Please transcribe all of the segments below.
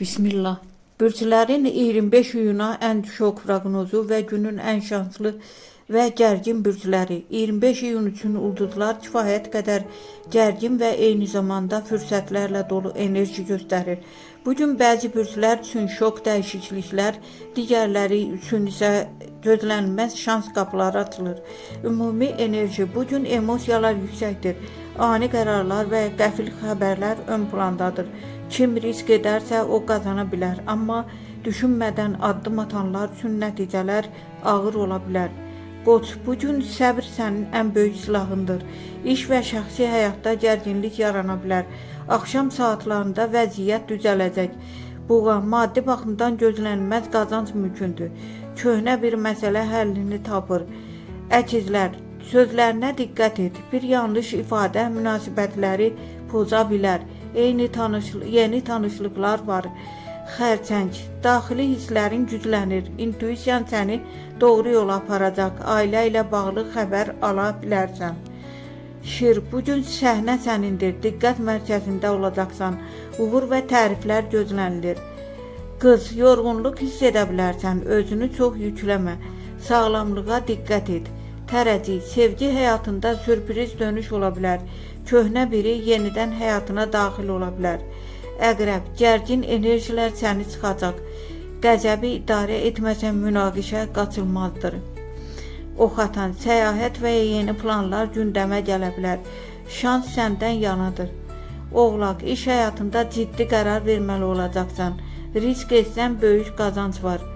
Bismillah. Bürclərin 25 iyuna ən şok proqnozu və günün ən şanslı və gərgin bürcləri. 25 iyun üçün ulduzlar kifayət qədər gərgin və eyni zamanda fürsətlərlə dolu enerji göstərir. Bugün bəzi bürclər üçün şok dəyişikliklər, digərləri üçün isə gözlənilməz şans qapıları açılır. Ümumi enerji bugün emosiyalar yüksəkdir. Ani qərarlar və qəfil xəbərlər ön plandadır. Kim risk edərsə o qazana bilər, amma düşünmədən addım atanlar üçün nəticələr ağır ola bilər. Qoç, bugün səbr sənin ən böyük silahındır. İş və şəxsi həyatda gərginlik yarana bilər. Axşam saatlarında vəziyyət düzələcək. Buğa, maddi baxımdan gözlənilməz qazanc mümkündür. Köhnə bir məsələ həllini tapır. Əkizlər, sözlərinə diqqət et. Bir yanlış ifadə münasibətləri poza bilər. Yeni tanışlıqlar var. Xərçəng, daxili hisslərin güclənir. İntuisiyan səni doğru yola aparacaq. Ailə ilə bağlı xəbər ala bilərsən. Şir, bugün səhnə sənindir. Diqqət mərkəzində olacaqsan. Uğur və təriflər gözlənilir. Qız, yorğunluq hiss edə bilərsən. Özünü çox yükləmə. Sağlamlığa diqqət et. Tərəzi, sevgi həyatında sürpriz dönüş ola bilər. Köhnə biri yenidən həyatına daxil ola bilər. Əqrəb, gərgin enerjilər səni çıxacaq. Qəzəbi idarə etməsən münaqişə qaçılmazdır. Ox atan, səyahət və yeni planlar gündəmə gələ bilər. Şans səndən yanadır. Oğlaq, iş həyatında ciddi qərar verməli olacaqsan. Risk etsən böyük qazanc var.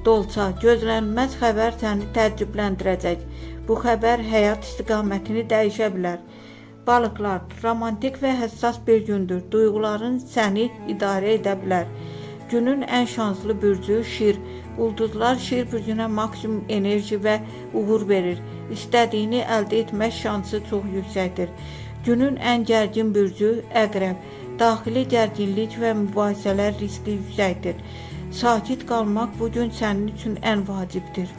Dolça, gözlənilməz xəbər səni təəccübləndirəcək. Bu xəbər həyat istiqamətini dəyişə bilər. Balıqlar, romantik və həssas bir gündür. Duyğuların səni idarə edə bilər. Günün ən şanslı bürcü Şir. Ulduzlar Şir bürcünə maksimum enerji və uğur verir. İstədiyini əldə etmək şansı çox yüksəkdir. Günün ən gərgin bürcü Əqrəb. Daxili gərginlik və mübahisələr riski yüksəkdir. Sakit qalmaq bugün sənin üçün ən vacibdir.